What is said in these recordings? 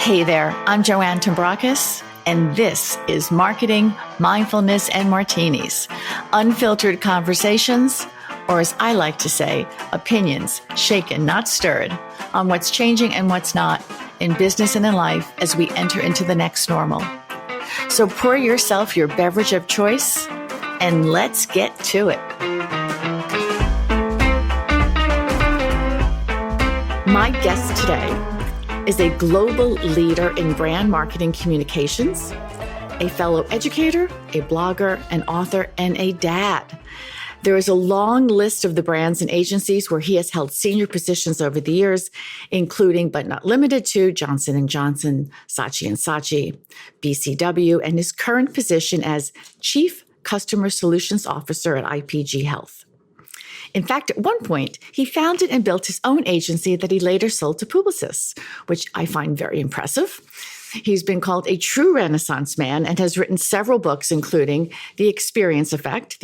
Hey there, I'm Joanne Tambrakis, and this is Marketing, Mindfulness, and Martinis. Unfiltered conversations, or as I like to say, opinions shaken, not stirred, on what's changing and what's not in business and in life as we enter into the next normal. So pour yourself your beverage of choice, and let's get to it. My guest today is a global leader in brand marketing communications, a fellow educator, a blogger, an author, and a dad. There is a long list of the brands and agencies where he has held senior positions over the years, including but not limited to Johnson & Johnson, Saatchi & Saatchi, BCW, and his current position as Chief Customer Solutions Officer at IPG Health. In fact, at one point, he founded and built his own agency that he later sold to Publicis, which I find very impressive. He's been called a true Renaissance man and has written several books, including The Experience Effect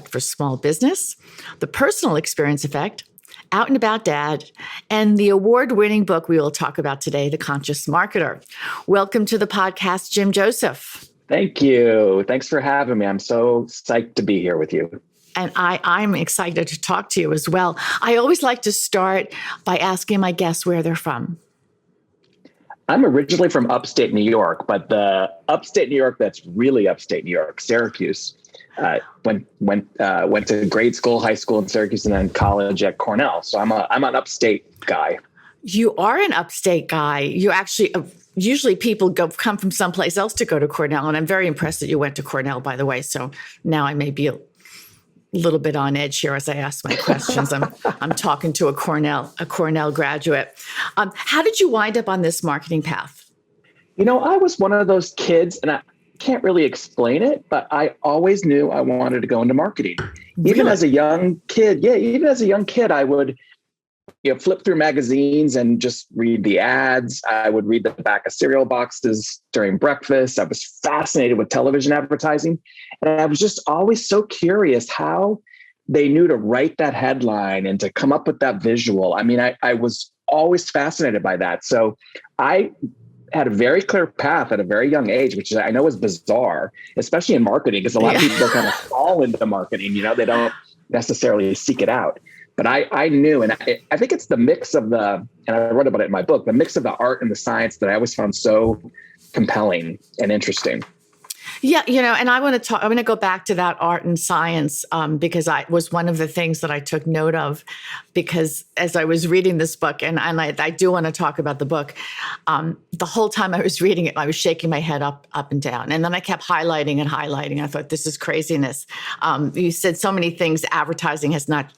for Small Business, The Personal Experience Effect, Out and About Dad, and the award-winning book we will talk about today, The Conscious Marketer. Welcome to the podcast, Jim Joseph. Thank you. Thanks for having me. I'm so psyched to be here with you. And I'm excited to talk to you as well. I always like to start by asking my guests where they're from. I'm originally from upstate New York, but the upstate New York that's really upstate New York, Syracuse. Went to grade school, high school in Syracuse, and then college at Cornell. So I'm an upstate guy. You are an upstate guy. You actually usually people come from someplace else to go to Cornell, and I'm very impressed that you went to Cornell, by the way. So now I may be a little bit on edge here as I ask my questions. I'm talking to a Cornell graduate. How did you wind up on this marketing path? You know, I was one of those kids, and I can't really explain it, but I always knew I wanted to go into marketing. Even Really? as a young kid, I would flip through magazines and just read the ads. I would read the back of cereal boxes during breakfast. I was fascinated with television advertising. And I was just always so curious how they knew to write that headline and to come up with that visual. I mean, I was always fascinated by that. So I had a very clear path at a very young age, which I know is bizarre, especially in marketing, because a lot of people kind of fall into marketing. They don't necessarily seek it out. But I knew, and I think it's the mix of and I wrote about it in my book, the mix of the art and the science that I always found so compelling and interesting. Yeah, and I want to go back to that art and science because I was one of the things that I took note of, because as I was reading this book, and I do want to talk about the book, the whole time I was reading it, I was shaking my head up and down. And then I kept highlighting and highlighting. I thought, this is craziness. You said so many things. Advertising is not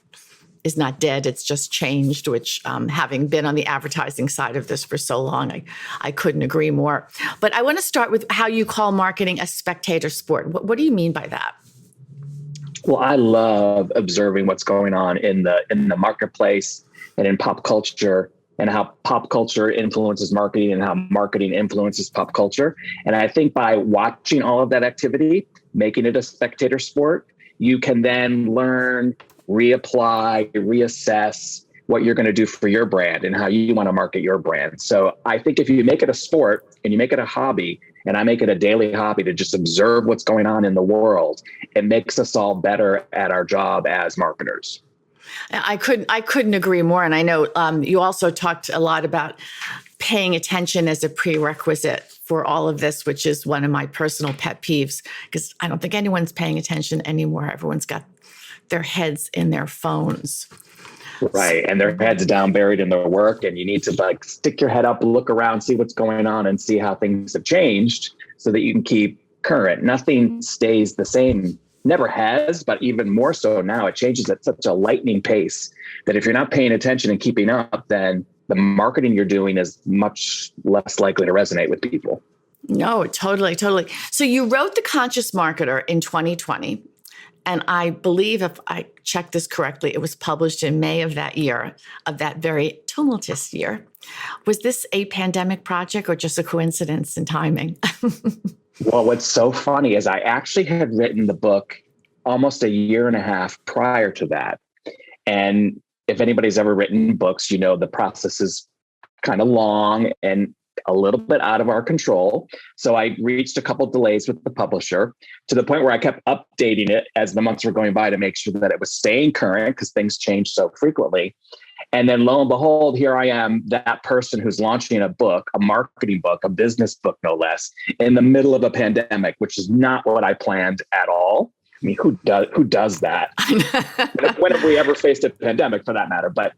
dead, it's just changed, which having been on the advertising side of this for so long, I couldn't agree more. But I want to start with how you call marketing a spectator sport. What do you mean by that? Well, I love observing what's going on in the marketplace and in pop culture, and how pop culture influences marketing and how marketing influences pop culture. And I think by watching all of that activity, making it a spectator sport, you can then learn, reapply, reassess what you're going to do for your brand and how you want to market your brand. So I think if you make it a sport and you make it a hobby, and I make it a daily hobby to just observe what's going on in the world, it makes us all better at our job as marketers. I couldn't agree more. And I know you also talked a lot about paying attention as a prerequisite for all of this, which is one of my personal pet peeves, because I don't think anyone's paying attention anymore. Everyone's got their heads in their phones. Right. And their heads down, buried in their work. And you need to stick your head up, look around, see what's going on, and see how things have changed so that you can keep current. Nothing stays the same. Never has, but even more so now. It changes at such a lightning pace that if you're not paying attention and keeping up, then the marketing you're doing is much less likely to resonate with people. No, totally. So you wrote The Conscious Marketer in 2020. And I believe, if I checked this correctly, it was published in May of that year, of that very tumultuous year. Was this a pandemic project or just a coincidence in timing? Well, what's so funny is I actually had written the book almost a year and a half prior to that. And if anybody's ever written books, the process is kind of long and a little bit out of our control. So I reached a couple of delays with the publisher to the point where I kept updating it as the months were going by to make sure that it was staying current because things change so frequently. And then lo and behold, here I am, that person who's launching a book, a marketing book, a business book, no less, in the middle of a pandemic, which is not what I planned at all. I mean, who does that? When have we ever faced a pandemic, for that matter? But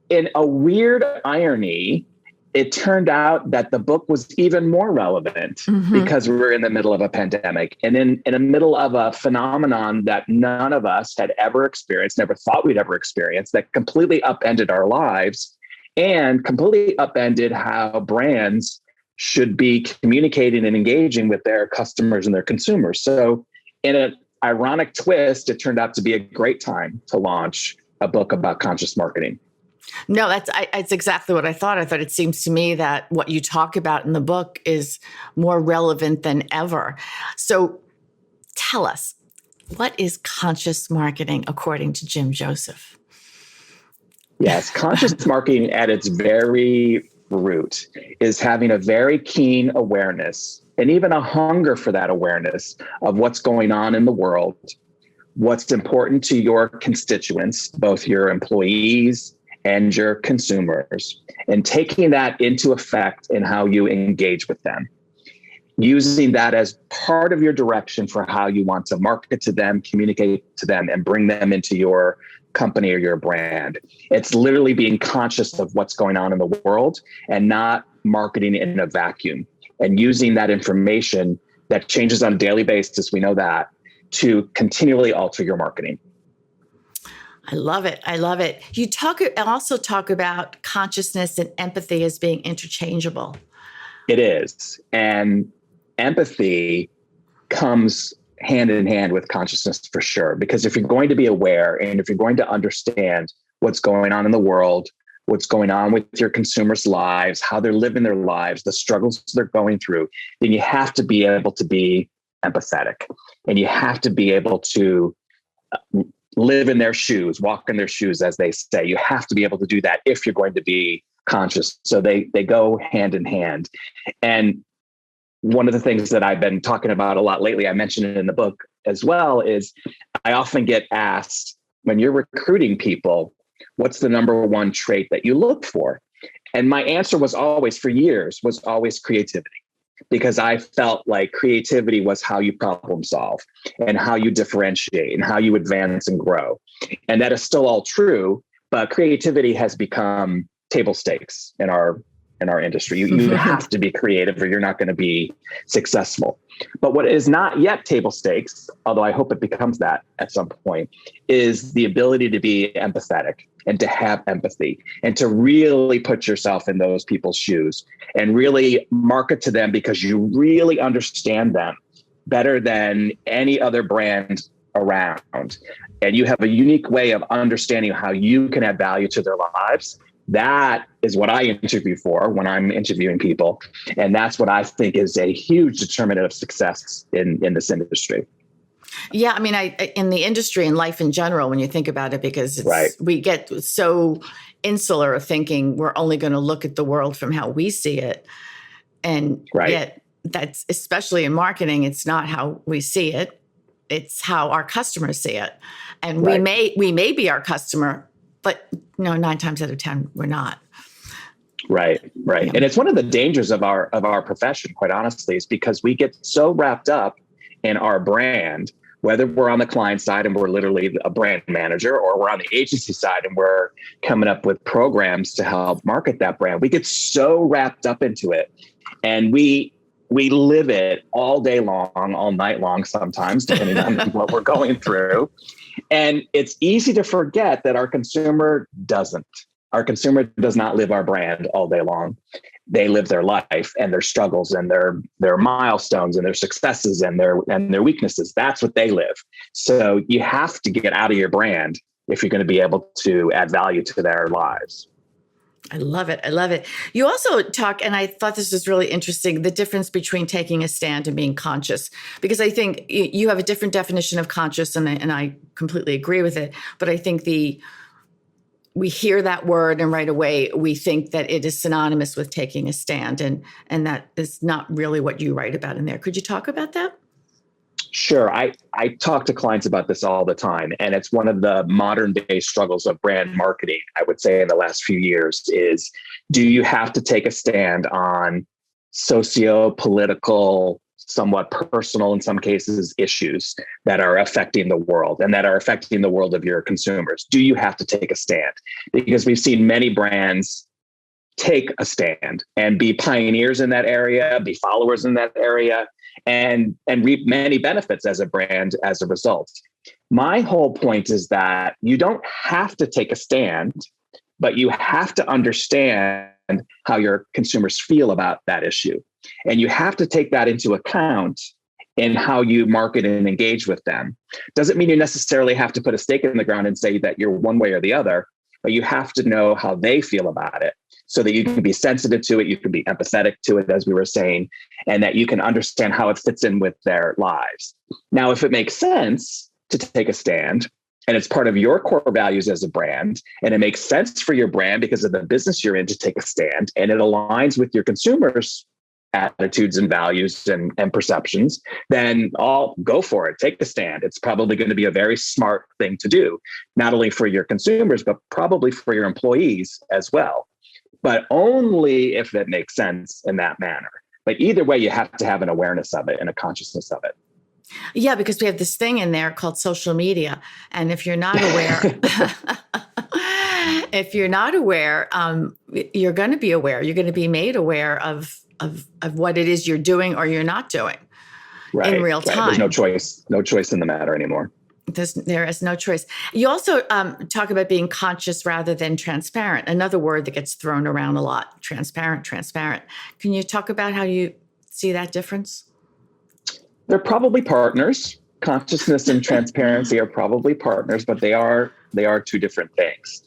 in a weird irony, it turned out that the book was even more relevant because we were in the middle of a pandemic and in the middle of a phenomenon that none of us had ever experienced, never thought we'd ever experience, that completely upended our lives and completely upended how brands should be communicating and engaging with their customers and their consumers. So in an ironic twist, it turned out to be a great time to launch a book about conscious marketing. No, that's exactly what I thought. I thought it seems to me that what you talk about in the book is more relevant than ever. So tell us, what is conscious marketing according to Jim Joseph? Yes, conscious marketing at its very root is having a very keen awareness and even a hunger for that awareness of what's going on in the world, what's important to your constituents, both your employees and your consumers, and taking that into effect in how you engage with them, using that as part of your direction for how you want to market to them, communicate to them, and bring them into your company or your brand. It's literally being conscious of what's going on in the world and not marketing in a vacuum, and using that information that changes on a daily basis, we know that, to continually alter your marketing. I love it. I love it. You also talk about consciousness and empathy as being interchangeable. It is. And empathy comes hand in hand with consciousness for sure. Because if you're going to be aware and if you're going to understand what's going on in the world, what's going on with your consumers' lives, how they're living their lives, the struggles they're going through, then you have to be able to be empathetic. And you have to be able to live in their shoes, walk in their shoes, as they say. You have to be able to do that if you're going to be conscious. So they go hand in hand. And one of the things that I've been talking about a lot lately, I mentioned it in the book as well, is I often get asked, when you're recruiting people, what's the number one trait that you look for? And my answer was always, for years, was always creativity. Because I felt like creativity was how you problem solve and how you differentiate and how you advance and grow. And that is still all true, but creativity has become table stakes in our industry. You have to be creative or you're not going to be successful. But what is not yet table stakes, although I hope it becomes that at some point, is the ability to be empathetic and to have empathy and to really put yourself in those people's shoes and really market to them because you really understand them better than any other brand around. And you have a unique way of understanding how you can add value to their lives. That is what I interview for when I'm interviewing people. And that's what I think is a huge determinant of success in this industry. Yeah, I mean, in the industry and life in general, when you think about it, because we get so insular of thinking we're only going to look at the world from how we see it. And yet that's, especially in marketing, it's not how we see it. It's how our customers see it. And we may be our customer, but 9 times out of 10, we're not. Right. Yeah. And it's one of the dangers of our profession, quite honestly, is because we get so wrapped up in our brand, whether we're on the client side and we're literally a brand manager, or we're on the agency side and we're coming up with programs to help market that brand. We get so wrapped up into it, and we live it all day long, all night long, sometimes, depending on what we're going through. And it's easy to forget that our consumer doesn't. Our consumer does not live our brand all day long. They live their life and their struggles and their milestones and their successes and their weaknesses. That's what they live. So you have to get out of your brand if you're going to be able to add value to their lives. I love it. I love it. You also talk, and I thought this was really interesting, the difference between taking a stand and being conscious, because I think you have a different definition of conscious, and I completely agree with it. But I think we hear that word and right away we think that it is synonymous with taking a stand, and that is not really what you write about in there. Could you talk about that? Sure. I talk to clients about this all the time, and it's one of the modern day struggles of brand marketing, I would say, in the last few years is, do you have to take a stand on socio-political, somewhat personal, in some cases, issues that are affecting the world and that are affecting the world of your consumers? Do you have to take a stand? Because we've seen many brands take a stand and be pioneers in that area, be followers in that area, and reap many benefits as a brand as a result. My whole point is that you don't have to take a stand, but you have to understand how your consumers feel about that issue. And you have to take that into account in how you market and engage with them. Doesn't mean you necessarily have to put a stake in the ground and say that you're one way or the other, but you have to know how they feel about it so that you can be sensitive to it, you can be empathetic to it, as we were saying, and that you can understand how it fits in with their lives. Now, if it makes sense to take a stand, and it's part of your core values as a brand, and it makes sense for your brand because of the business you're in to take a stand, and it aligns with your consumers' attitudes and values and perceptions, then I'll go for it. Take a stand. It's probably going to be a very smart thing to do, not only for your consumers, but probably for your employees as well. But only if it makes sense in that manner. But either way, you have to have an awareness of it and a consciousness of it. Yeah, because we have this thing in there called social media. And if you're not aware, you're going to be aware. You're going to be made aware of what it is you're doing or you're not doing in real time. There's no choice in the matter anymore. There is no choice. You also talk about being conscious rather than transparent. Another word that gets thrown around a lot, transparent. Can you talk about how you see that difference? They're probably partners. Consciousness and transparency are probably partners, but they are two different things.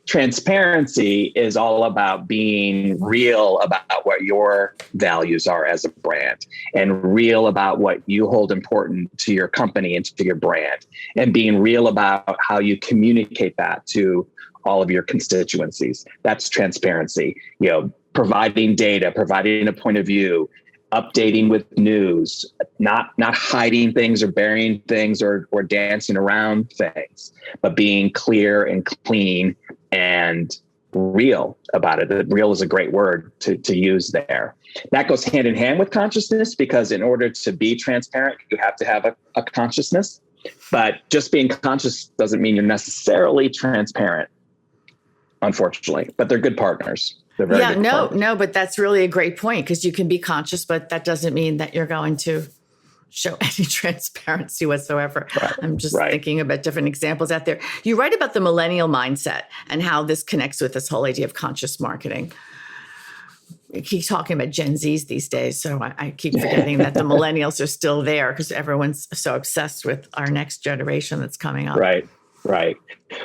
Transparency is all about being real about what your values are as a brand, and real about what you hold important to your company and to your brand, and being real about how you communicate that to all of your constituencies. That's transparency. Providing data, providing a point of view, updating with news, not hiding things or burying things or dancing around things, but being clear and clean and real about it. Real is a great word to use there. That goes hand in hand with consciousness, because in order to be transparent, you have to have a consciousness. But just being conscious doesn't mean you're necessarily transparent, unfortunately. But they're good partners. But that's really a great point, because you can be conscious, but that doesn't mean that you're going to show any transparency whatsoever. Right. I'm just thinking about different examples out there. You write about the millennial mindset and how this connects with this whole idea of conscious marketing. We keep talking about Gen Zs these days, so I keep forgetting that the millennials are still there, because everyone's so obsessed with our next generation that's coming up. Right.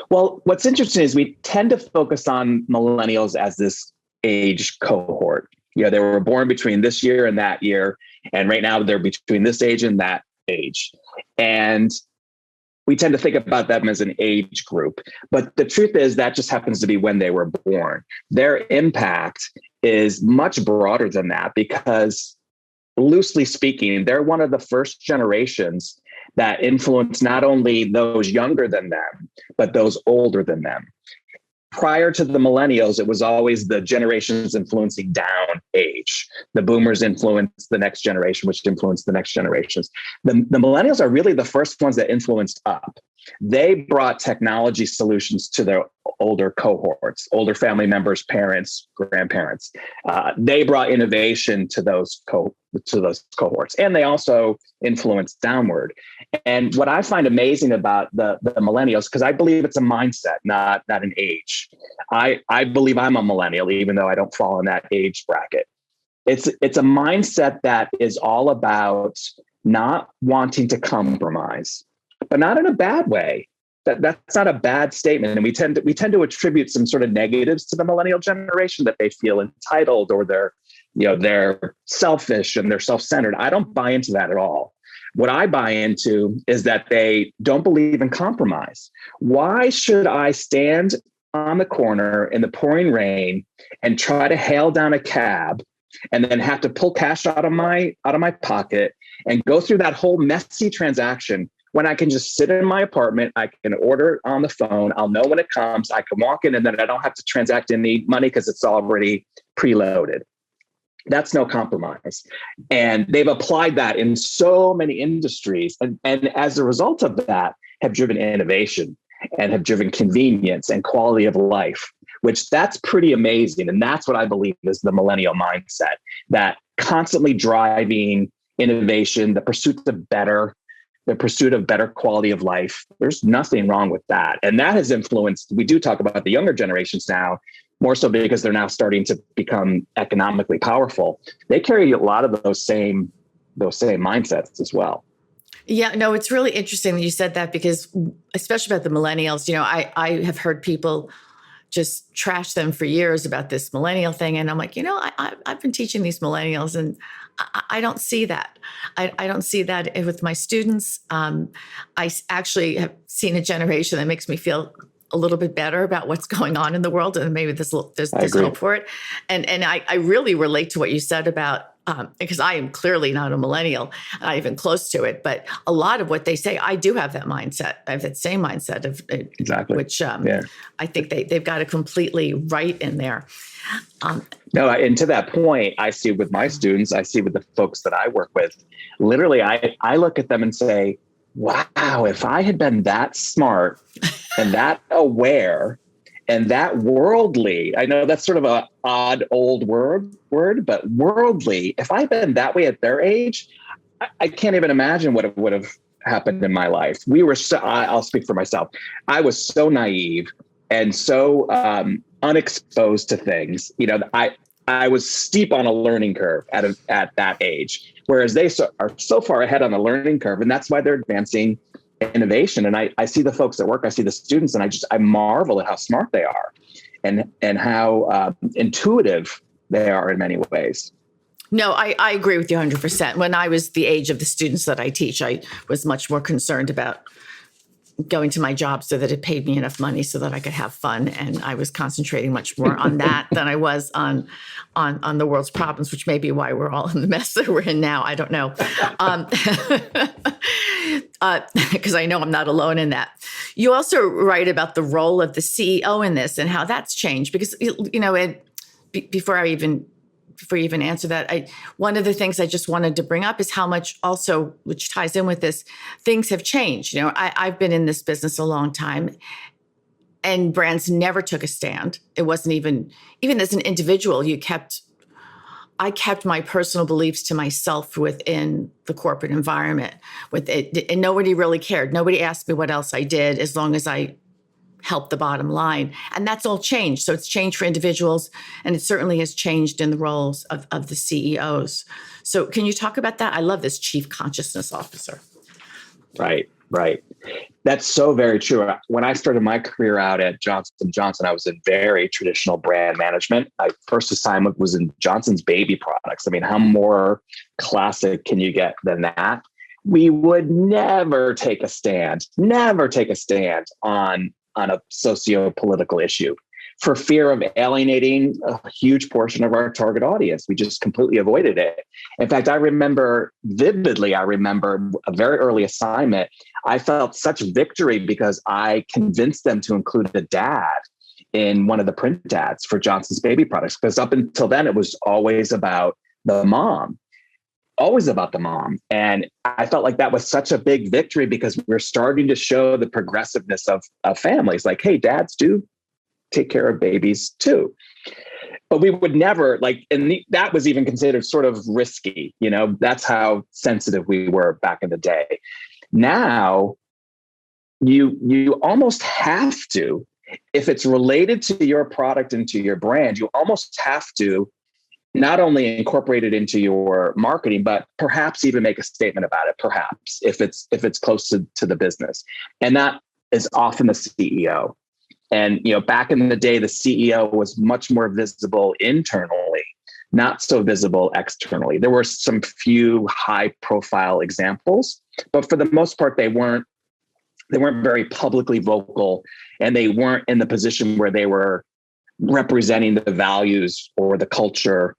Well, what's interesting is we tend to focus on millennials as this age cohort. They were born between this year and that year. And right now they're between this age and that age. And we tend to think about them as an age group. But the truth is that just happens to be when they were born. Their impact is much broader than that, because loosely speaking, they're one of the first generations that influence not only those younger than them, but those older than them. Prior to the millennials, it was always the generations influencing down age. The boomers influenced the next generation, which influenced the next generations. The millennials are really the first ones that influenced up. They brought technology solutions to their older cohorts, older family members, parents, grandparents. They brought innovation to those cohorts, and they also influenced downward. And what I find amazing about the millennials, because I believe it's a mindset, not an age. I believe I'm a millennial, even though I don't fall in that age bracket. It's a mindset that is all about not wanting to compromise, but not in a bad way. That's not a bad statement. And we tend to attribute some sort of negatives to the millennial generation, that they feel entitled, or they're selfish and they're self-centered. I don't buy into that at all. What I buy into is that they don't believe in compromise. Why should I stand on the corner in the pouring rain and try to hail down a cab and then have to pull cash out of my pocket and go through that whole messy transaction when I can just sit in my apartment, I can order on the phone, I'll know when it comes, I can walk in and then I don't have to transact any money because it's already preloaded. That's no compromise. And they've applied that in so many industries. And as a result of that, have driven innovation and have driven convenience and quality of life, which that's pretty amazing. And that's what I believe is the millennial mindset, that constantly driving innovation, the pursuit of better quality of life. There's nothing wrong with that. And that has influenced, we do talk about the younger generations now, more so because they're now starting to become economically powerful. They carry a lot of those same mindsets as well. Yeah, no, it's really interesting that you said that, because especially about the millennials, I have heard people just trash them for years about this millennial thing. And I'm like, I've been teaching these millennials and I don't see that. I don't see that with my students. I actually have seen a generation that makes me feel a little bit better about what's going on in the world, and maybe there's hope for it. And I really relate to what you said about, because I am clearly not a millennial, not even close to it, but a lot of what they say, I do have that mindset. I have that same mindset of exactly, which I think they've got it completely right in there. No, and to that point, I see with my students, I see with the folks that I work with, literally, I look at them and say, wow, if I had been that smart and that aware and that worldly, I know that's sort of an odd old word, but worldly, if I'd been that way at their age, I can't even imagine what would have happened in my life. I'll speak for myself. I was so naive and so unexposed to things. I was steep on a learning curve at that age, whereas they are so far ahead on the learning curve, and that's why they're advancing innovation. And I see the folks at work, I see the students, and I marvel at how smart they are and how intuitive they are in many ways. No, I agree with you 100%. When I was the age of the students that I teach, I was much more concerned about going to my job so that it paid me enough money so that I could have fun. And I was concentrating much more on that than I was on the world's problems, which may be why we're all in the mess that we're in now. I don't know. Because I know I'm not alone in that. You also write about the role of the CEO in this and how that's changed, because, before you even answer that, one of the things I just wanted to bring up is how much also, which ties in with this, things have changed. I've been in this business a long time, and brands never took a stand. It wasn't even as an individual, I kept my personal beliefs to myself within the corporate environment with it, and nobody really cared. Nobody asked me what else I did as long as I help the bottom line. And that's all changed. So it's changed for individuals, and it certainly has changed in the roles of the CEOs. So can you talk about that? I love this chief consciousness officer. Right. That's so very true. When I started my career out at Johnson & Johnson, I was in very traditional brand management. My first assignment was in Johnson's baby products. I mean, how more classic can you get than that? We would never take a stand on a socio-political issue for fear of alienating a huge portion of our target audience. We just completely avoided it. In fact, I remember vividly a very early assignment. I felt such victory because I convinced them to include a dad in one of the print ads for Johnson's baby products, because up until then, it was always about the mom. And I felt like that was such a big victory because we're starting to show the progressiveness of families. Like, hey, dads do take care of babies too. But we would never that was even considered sort of risky. That's how sensitive we were back in the day. Now, you almost have to, if it's related to your product and to your brand, you almost have to not only incorporate it into your marketing, but perhaps even make a statement about it, perhaps, if it's close to the business. And that is often the CEO. And, back in the day, the CEO was much more visible internally, not so visible externally. There were some few high profile examples, but for the most part, they weren't They weren't very publicly vocal, and they weren't in the position where they were representing the values or the culture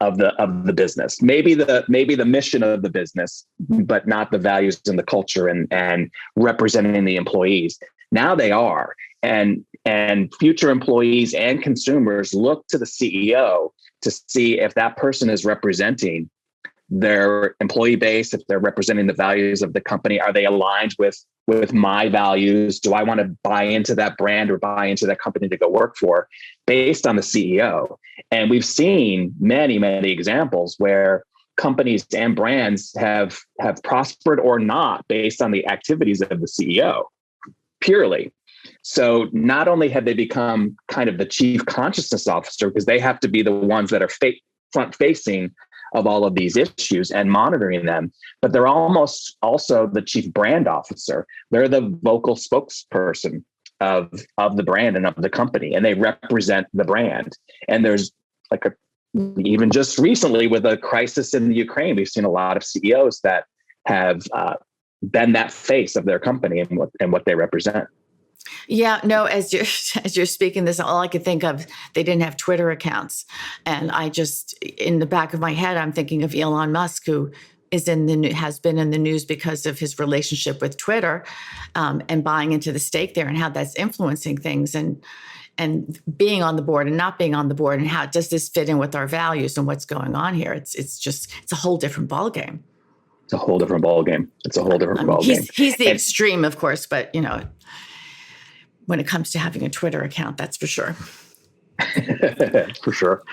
of the business. Maybe the mission of the business, but not the values and the culture and representing the employees. Now they are. And future employees and consumers look to the CEO to see if that person is representing their employee base, if they're representing the values of the company. Are they aligned with my values? Do I want to buy into that brand or buy into that company to go work for based on the CEO? And we've seen many, many examples where companies and brands have prospered or not based on the activities of the CEO purely. So not only have they become kind of the chief consciousness officer, because they have to be the ones that are front facing of all of these issues and monitoring them, but they're almost also the chief brand officer. They're the vocal spokesperson of the brand and of the company, and they represent the brand. And there's even just recently with a crisis in the Ukraine, we've seen a lot of CEOs that have been that face of their company and what they represent. Yeah, no, as you're speaking this, all I could think of, they didn't have Twitter accounts. And I just, in the back of my head, I'm thinking of Elon Musk, who has been in the news because of his relationship with Twitter, and buying into the stake there and how that's influencing things and being on the board and not being on the board, and how does this fit in with our values and what's going on here? It's a whole different ballgame. It's a whole different ballgame. He's the extreme, of course, but when it comes to having a Twitter account, that's for sure. For sure.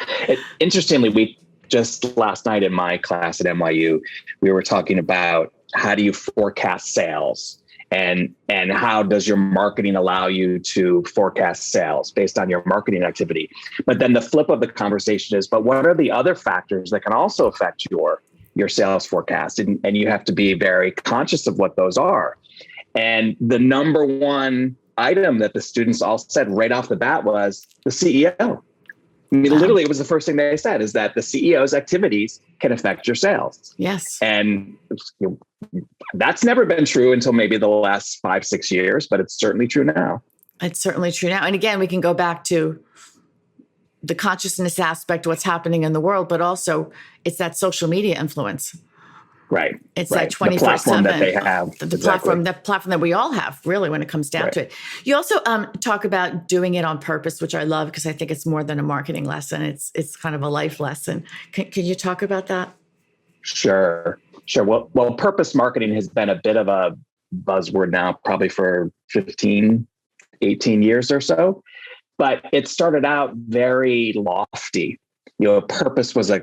Interestingly, we just last night in my class at NYU, we were talking about how do you forecast sales, and how does your marketing allow you to forecast sales based on your marketing activity. But then the flip of the conversation is, but what are the other factors that can also affect your sales forecast? And you have to be very conscious of what those are. And the number one item that the students all said right off the bat was the CEO. I mean, literally, it was the first thing they said, is that the CEO's activities can affect your sales. Yes. And that's never been true until maybe the last 5-6 years, but it's certainly true now. It's certainly true now. And again, we can go back to the consciousness aspect, what's happening in the world, but also it's that social media influence. Right. It's right. that 24/7 platform that they have. The platform that we all have, really, when it comes down to it. You also talk about doing it on purpose, which I love, because I think it's more than a marketing lesson. It's kind of a life lesson. Can you talk about that? Sure. Well, purpose marketing has been a bit of a buzzword now, probably for 15, 18 years or so. But it started out very lofty. Purpose was a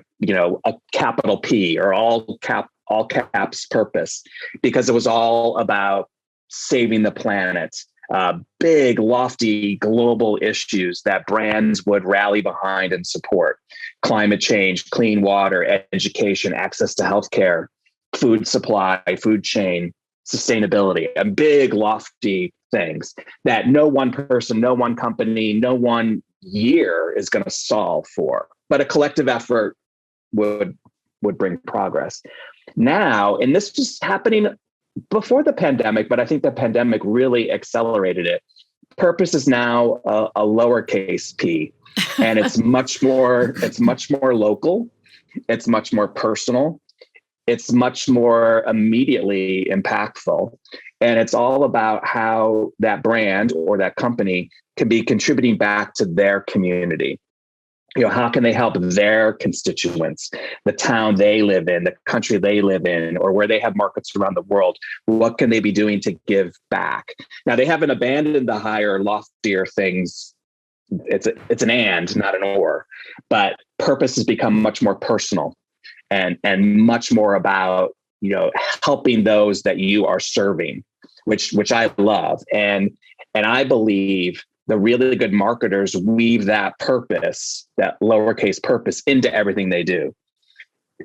capital P, or all caps purpose, because it was all about saving the planet, big, lofty global issues that brands would rally behind and support: climate change, clean water, education, access to healthcare, food supply, food chain, sustainability, and big, lofty things that no one person, no one company, no one year is going to solve for, but a collective effort would bring progress. Now, and this was happening before the pandemic, but I think the pandemic really accelerated it. Purpose is now a lowercase p, and it's much more local. It's much more personal. It's much more immediately impactful. And it's all about how that brand or that company can be contributing back to their community. How can they help their constituents, the town they live in, the country they live in, or where they have markets around the world? What can they be doing to give back? Now, they haven't abandoned the higher, loftier things. It's an and, not an or. But purpose has become much more personal and much more about, helping those that you are serving, which I love. And I believe the really good marketers weave that purpose, that lowercase purpose, into everything they do.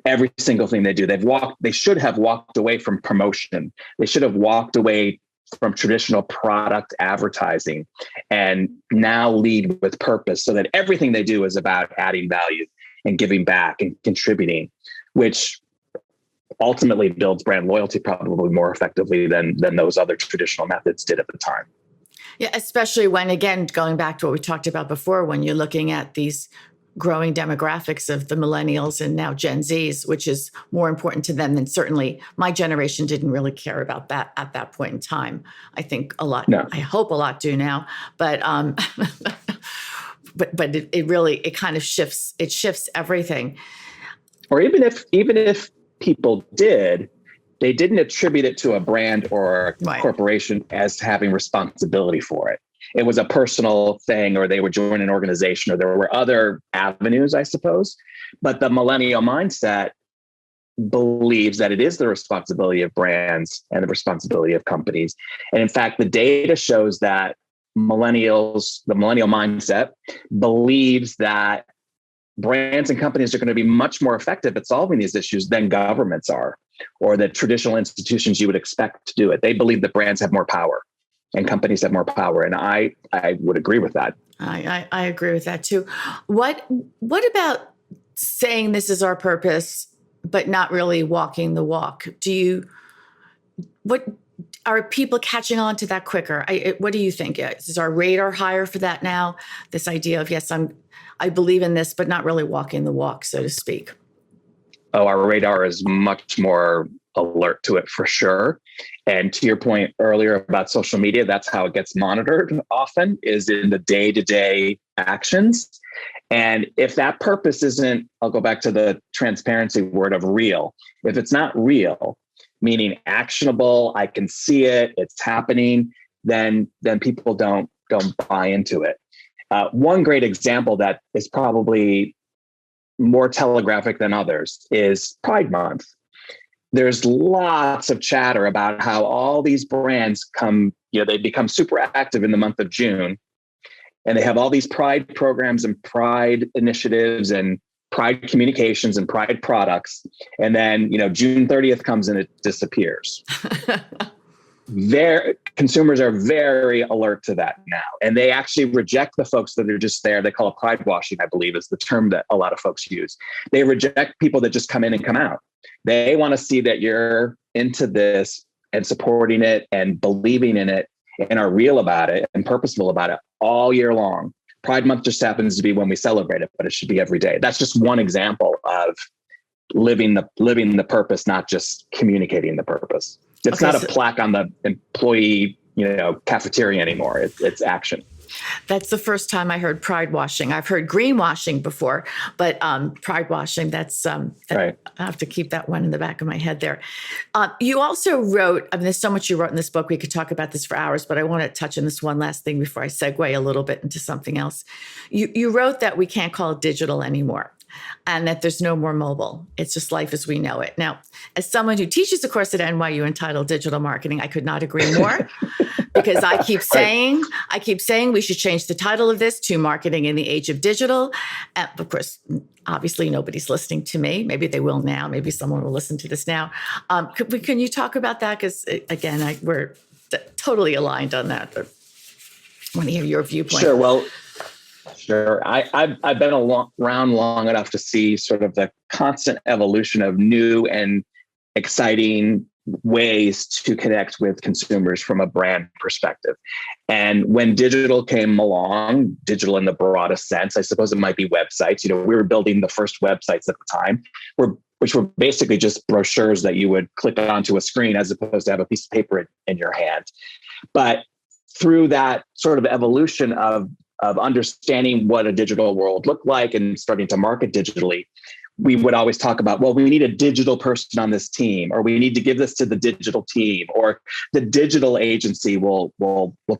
Every single thing they do. They should have walked away from promotion. They should have walked away from traditional product advertising and now lead with purpose, so that everything they do is about adding value and giving back and contributing, which ultimately builds brand loyalty probably more effectively than those other traditional methods did at the time. Yeah, especially when, again, going back to what we talked about before, when you're looking at these growing demographics of the millennials and now Gen Zs, which is more important to them than certainly my generation didn't really care about that at that point in time. I think a lot, No. I hope a lot do now, but but it really, it kind of shifts everything. Or even if people did, they didn't attribute it to a brand or a corporation as having responsibility for it. It was a personal thing, or they would join an organization, or there were other avenues, I suppose. But the millennial mindset believes that it is the responsibility of brands and the responsibility of companies. And in fact, the data shows that the millennial mindset believes that brands and companies are going to be much more effective at solving these issues than governments are, or the traditional institutions you would expect to do it. They believe that brands have more power and companies have more power. And I would agree with that. I agree with that too. What about saying this is our purpose, but not really walking the walk? What are people catching on to that quicker? What do you think? Is our radar higher for that now? This idea of, yes, I believe in this, but not really walking the walk, so to speak. Oh, our radar is much more alert to it for sure. And to your point earlier about social media, that's how it gets monitored often, is in the day-to-day actions. And if that purpose isn't, I'll go back to the transparency word of real. If it's not real, meaning actionable, I can see it, it's happening, then people don't buy into it. One great example that is probably more telegraphic than others is Pride Month. There's lots of chatter about how all these brands they become super active in the month of June, and they have all these Pride programs and Pride initiatives and Pride communications and Pride products. And then, June 30th comes and it disappears. Consumers are very alert to that now. And they actually reject the folks that are just there. They call it pride washing, I believe, is the term that a lot of folks use. They reject people that just come in and come out. They want to see that you're into this and supporting it and believing in it and are real about it and purposeful about it all year long. Pride Month just happens to be when we celebrate it, but it should be every day. That's just one example of living the purpose, not just communicating the purpose. It's not a plaque on the employee, cafeteria anymore. It's action. That's the first time I heard pride washing. I've heard greenwashing before, but pride washing, right. I have to keep that one in the back of my head there. You also wrote, there's so much you wrote in this book. We could talk about this for hours, but I want to touch on this one last thing before I segue a little bit into something else. You wrote that we can't call it digital anymore, and that there's no more mobile. It's just life as we know it. Now, as someone who teaches a course at NYU entitled Digital Marketing, I could not agree more, because I keep saying we should change the title of this to Marketing in the Age of Digital. And of course, obviously nobody's listening to me. Maybe they will now. Maybe someone will listen to this now. Can you talk about that? Because again, we're totally aligned on that. I want to hear your viewpoint. Sure. Well, sure. I've been around long enough to see sort of the constant evolution of new and exciting ways to connect with consumers from a brand perspective. And when digital came along, digital in the broadest sense, I suppose it might be websites. We were building the first websites at the time, which were basically just brochures that you would click onto a screen as opposed to have a piece of paper in your hand. But through that sort of evolution of understanding what a digital world looked like and starting to market digitally, we would always talk about, well, we need a digital person on this team, or we need to give this to the digital team, or the digital agency will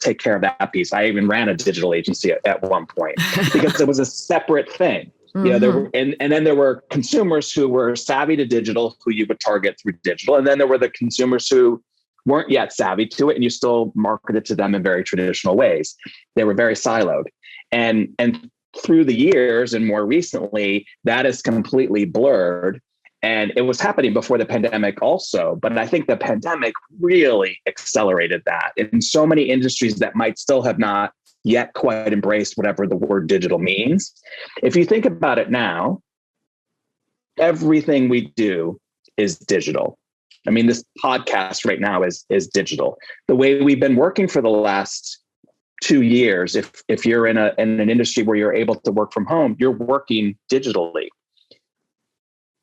take care of that piece. I even ran a digital agency at one point because it was a separate thing. Mm-hmm. There were, and then there were consumers who were savvy to digital, who you would target through digital. And then there were the consumers who weren't yet savvy to it, and you still marketed to them in very traditional ways. They were very siloed. And through the years and more recently, that is completely blurred. And it was happening before the pandemic also, but I think the pandemic really accelerated that in so many industries that might still have not yet quite embraced whatever the word digital means. If you think about it now, everything we do is digital. I mean, this podcast right now is digital. The way we've been working for the last 2 years, if you're in an industry where you're able to work from home, you're working digitally.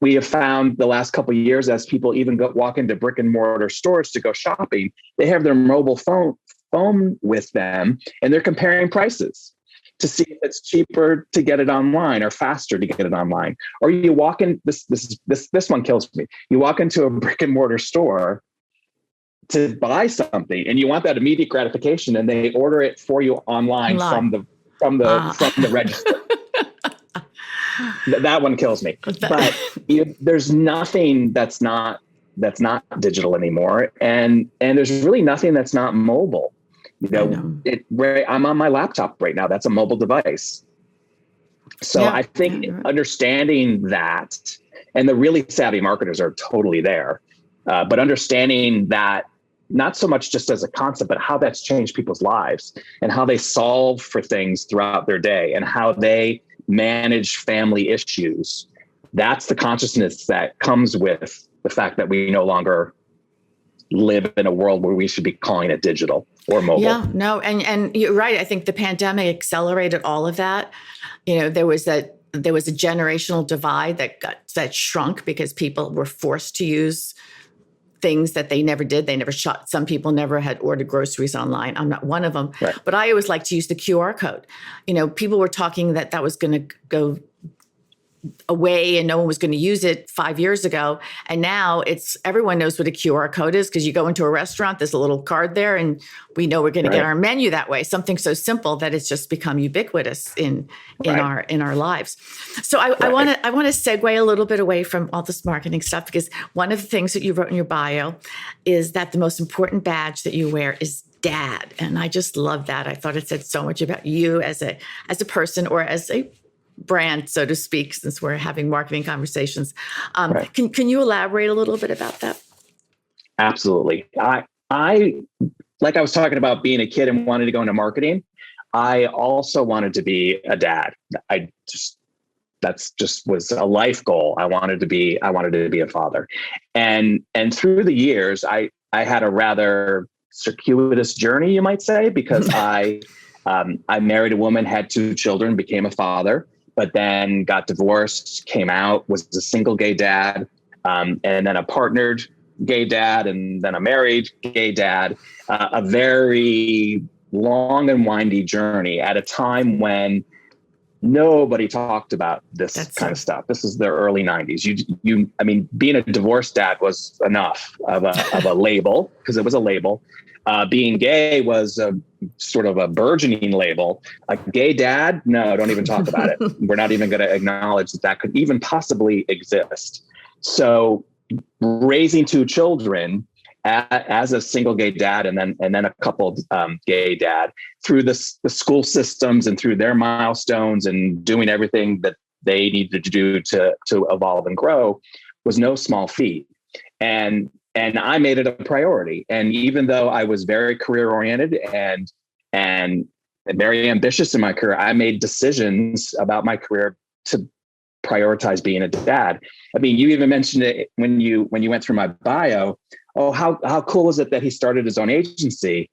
We have found the last couple of years, as people even walk into brick and mortar stores to go shopping, they have their mobile phone with them, and they're comparing prices to see if it's cheaper to get it online or faster to get it online. Or you walk in, this one kills me. You walk into a brick and mortar store to buy something, and you want that immediate gratification, and they order it for you online. from the register. That one kills me. But there's nothing that's not digital anymore, and there's really nothing that's not mobile. I'm on my laptop right now. That's a mobile device. So I think understanding that, and the really savvy marketers are totally there, but understanding that not so much just as a concept, but how that's changed people's lives and how they solve for things throughout their day and how they manage family issues. That's the consciousness that comes with the fact that we no longer live in a world where we should be calling it digital or mobile. Yeah, no. And you're right. I think the pandemic accelerated all of that. There was a generational divide that shrunk because people were forced to use things that they never did. They never shot. Some people never had ordered groceries online. I'm not one of them, right. But I always like to use the QR code. People were talking that was going to go away and no one was going to use it 5 years ago. And now everyone knows what a QR code is, because you go into a restaurant, there's a little card there, and we know we're going to get our menu that way. Something so simple that it's just become ubiquitous in our lives. So I want to segue a little bit away from all this marketing stuff, because one of the things that you wrote in your bio is that the most important badge that you wear is Dad. And I just love that. I thought it said so much about you as a person, or as a brand, so to speak, since we're having marketing conversations. Can you elaborate a little bit about that? Absolutely. I like I was talking about being a kid and wanting to go into marketing. I also wanted to be a dad. That's just was a life goal. I wanted to be a father. And through the years, I had a rather circuitous journey, you might say, because I married a woman, had 2 children, became a father, but then got divorced, came out, was a single gay dad, and then a partnered gay dad, and then a married gay dad. A very long and windy journey at a time when nobody talked about this kind of stuff. This is the early 90s. I mean, being a divorced dad was enough of a label, because it was a label. Being gay was a sort of a burgeoning label. A gay dad? No, don't even talk about it. We're not even going to acknowledge that could even possibly exist. So raising 2 children as a single gay dad, and then a couple gay dad, through the school systems and through their milestones and doing everything that they needed to do to evolve and grow, was no small feat. And I made it a priority. And even though I was very career oriented and very ambitious in my career, I made decisions about my career to prioritize being a dad. I mean, you even mentioned it when you went through my bio. Oh, how cool is it that he started his own agency?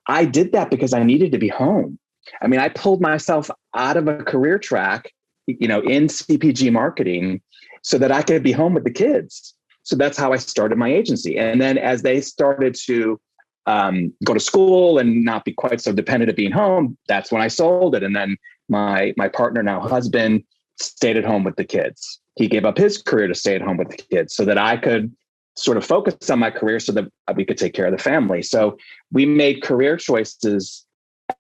I did that because I needed to be home. I mean, I pulled myself out of a career track, in CPG marketing, so that I could be home with the kids. So that's how I started my agency. And then as they started to go to school and not be quite so dependent of being home, that's when I sold it. And then my partner, now husband, stayed at home with the kids. He gave up his career to stay at home with the kids so that I could sort of focus on my career so that we could take care of the family. So we made career choices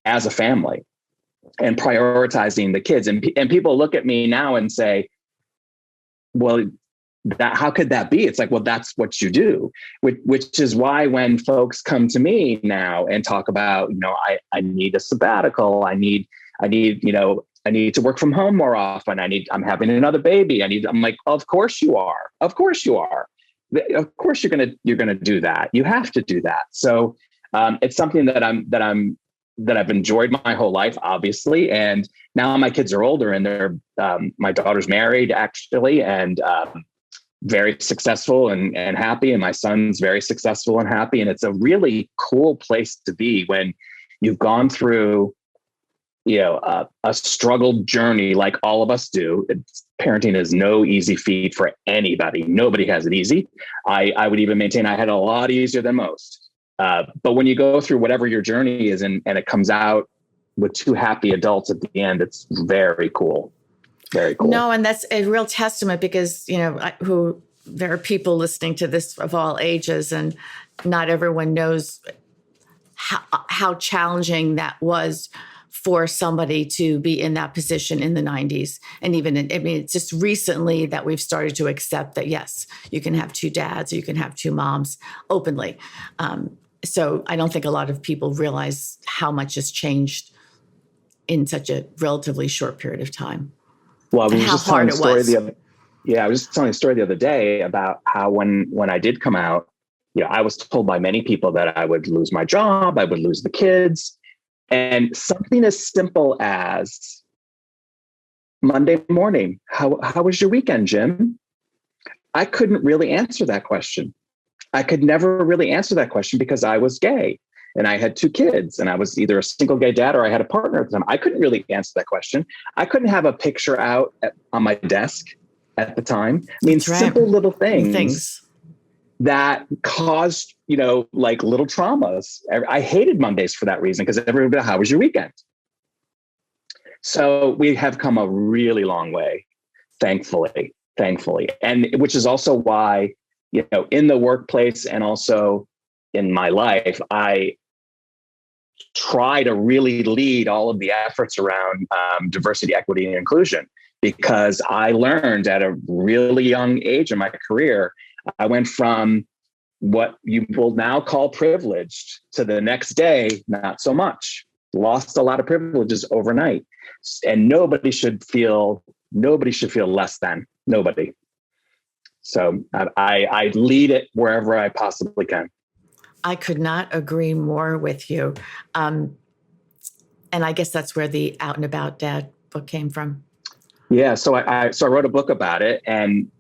as a family and prioritizing the kids. And people look at me now and say, well, how could that be? It's like, well, that's what you do, which is why when folks come to me now and talk about, I need a sabbatical, I need to work from home more often. I'm having another baby. I'm like, of course you are. Of course you are. Of course you're going to do that. You have to do that. So it's something that I've enjoyed my whole life, obviously. And now my kids are older, and my daughter's married actually. And very successful and happy, and my son's very successful and happy. And it's a really cool place to be when you've gone through, a struggled journey like all of us do. Parenting is no easy feat for anybody. Nobody has it easy. I would even maintain I had it a lot easier than most. But when you go through whatever your journey is and it comes out with two happy adults at the end, it's very cool. Very cool. No, and that's a real testament because, there are people listening to this of all ages, and not everyone knows how challenging that was for somebody to be in that position in the 90s. And even, it's just recently that we've started to accept that, yes, you can have two dads, or you can have two moms openly. So I don't think a lot of people realize how much has changed in such a relatively short period of time. Well, I was just telling a story I was just telling a story the other day about how when I did come out, I was told by many people that I would lose my job, I would lose the kids. And something as simple as Monday morning, how was your weekend, Jim? I couldn't really answer that question. I could never really answer that question because I was gay and I had two kids and I was either a single gay dad or I had a partner at the time. I couldn't really answer that question. I couldn't have a picture out on my desk at the time. Simple little things that caused, like little traumas. I hated Mondays for that reason, because everybody, how was your weekend? So we have come a really long way, thankfully. And which is also why, in the workplace and also in my life, I try to really lead all of the efforts around diversity, equity, and inclusion, because I learned at a really young age in my career, I went from what you will now call privileged to the next day, not so much. Lost a lot of privileges overnight. And nobody should feel less than. Nobody. So I lead it wherever I possibly can. I could not agree more with you. And I guess that's where the Out and About Dad book came from. Yeah. So I wrote a book about it, and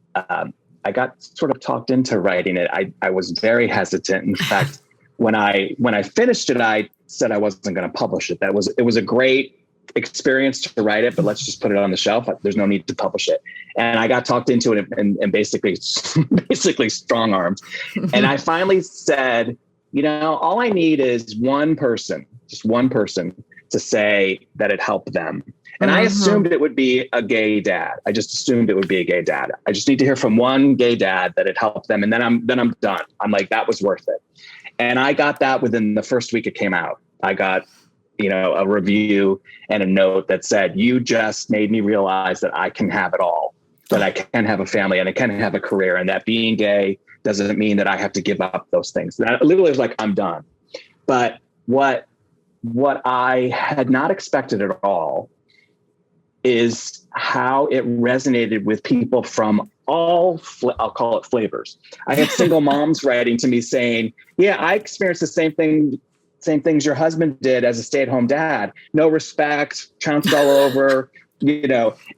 I got sort of talked into writing it. I was very hesitant. In fact, when I finished it, I said I wasn't going to publish it. It was a great experience to write it, but let's just put it on the shelf. There's no need to publish it. And I got talked into it and basically strong armed. And I finally said, all I need is just one person to say that it helped them. And I assumed it would be a gay dad. I just assumed it would be a gay dad. I just need to hear from one gay dad that it helped them. And then I'm done. I'm like, that was worth it. And I got that within the first week it came out. I got, a review and a note that said, you just made me realize that I can have it all, that I can have a family and I can have a career, and that being gay doesn't mean that I have to give up those things. And I literally was like, I'm done. But what I had not expected at all is how it resonated with people from all, I'll call it flavors. I had single moms writing to me saying, yeah, I experienced the same things your husband did as a stay-at-home dad. No respect, trounced all over,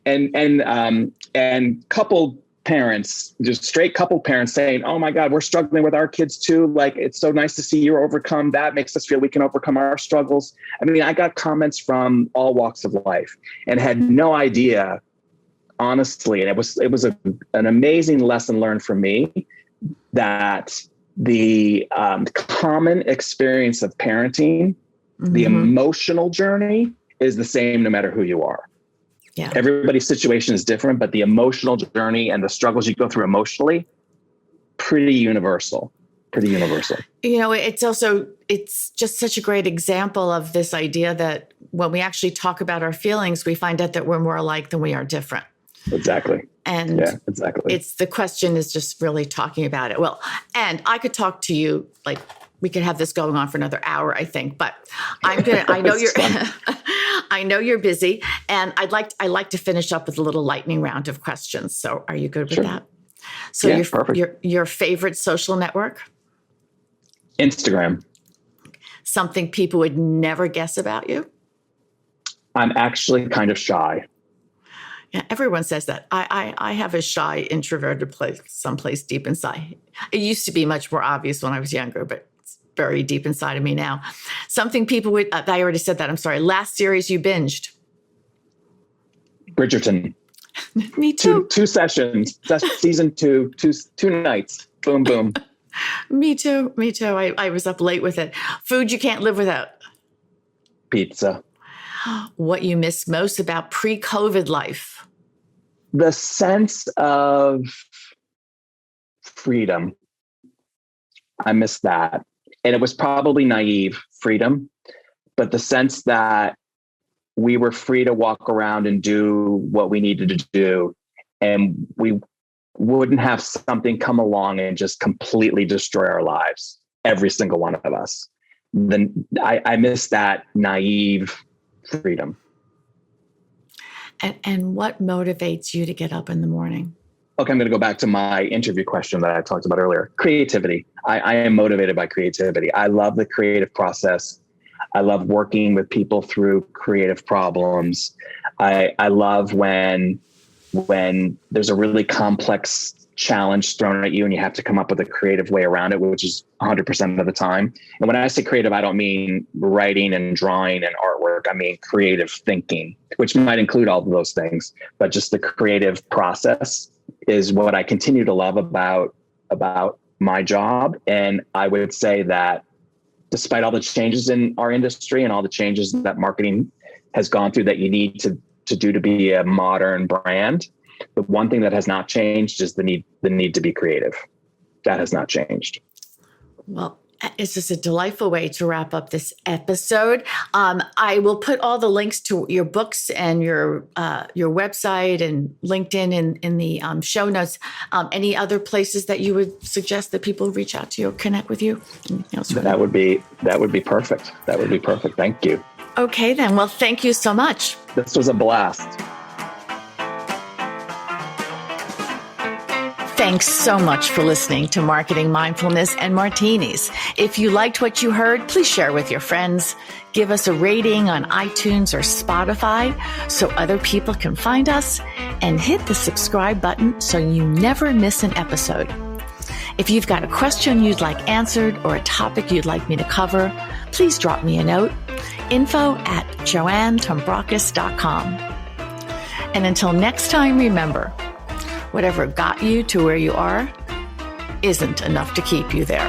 and couple parents, just straight couple parents saying, oh my God, we're struggling with our kids too. Like, it's so nice to see you overcome that. Makes us feel we can overcome our struggles. I got comments from all walks of life and had no idea, honestly. And it was an amazing lesson learned for me that the common experience of parenting, the emotional journey is the same no matter who you are. Yeah. Everybody's situation is different, but the emotional journey and the struggles you go through emotionally, pretty universal. It's just such a great example of this idea that when we actually talk about our feelings, we find out that we're more alike than we are different. Exactly. And yeah, exactly. It's the question is just really talking about it. Well, and I could talk to you, like we could have this going on for another hour, I think, but I know you're busy, and I like to finish up with a little lightning round of questions. So are you good with that? So yeah, your favorite social network? Instagram. Something people would never guess about you? I'm actually kind of shy. Yeah, everyone says that. I have a shy, introverted place, someplace deep inside. It used to be much more obvious when I was younger, but it's very deep inside of me now. Something people would, I already said that, I'm sorry. Last series you binged. Bridgerton. Me too. Two sessions. Season two nights. Boom, boom. Me too. I was up late with it. Food you can't live without. Pizza. What you miss most about pre-COVID life? The sense of freedom. I miss that. And it was probably naive freedom, but the sense that we were free to walk around and do what we needed to do. And we wouldn't have something come along and just completely destroy our lives, every single one of us. Then I miss that naive freedom. And what motivates you to get up in the morning? Okay, I'm going to go back to my interview question that I talked about earlier. Creativity. I am motivated by creativity. I love the creative process. I love working with people through creative problems. I love when there's a really complex challenge thrown at you and you have to come up with a creative way around it, which is 100% of the time. And when I say creative, I don't mean writing and drawing and artwork. I mean creative thinking, which might include all of those things. But just the creative process is what I continue to love about my job. And I would say that despite all the changes in our industry and all the changes that marketing has gone through that you need to do to be a modern brand, the one thing that has not changed is the need to be creative. That has not changed. Well, it's just a delightful way to wrap up this episode. I will put all the links to your books and your website and LinkedIn in the show notes. Any other places that you would suggest that people reach out to you or connect with you? That would be perfect. That would be perfect. Thank you. Okay, then. Well, thank you so much. This was a blast. Thanks so much for listening to Marketing Mindfulness and Martinis. If you liked what you heard, please share with your friends. Give us a rating on iTunes or Spotify so other people can find us, and hit the subscribe button so you never miss an episode. If you've got a question you'd like answered or a topic you'd like me to cover, please drop me a note. info@joannetombrakis.com. And until next time, remember, whatever got you to where you are isn't enough to keep you there.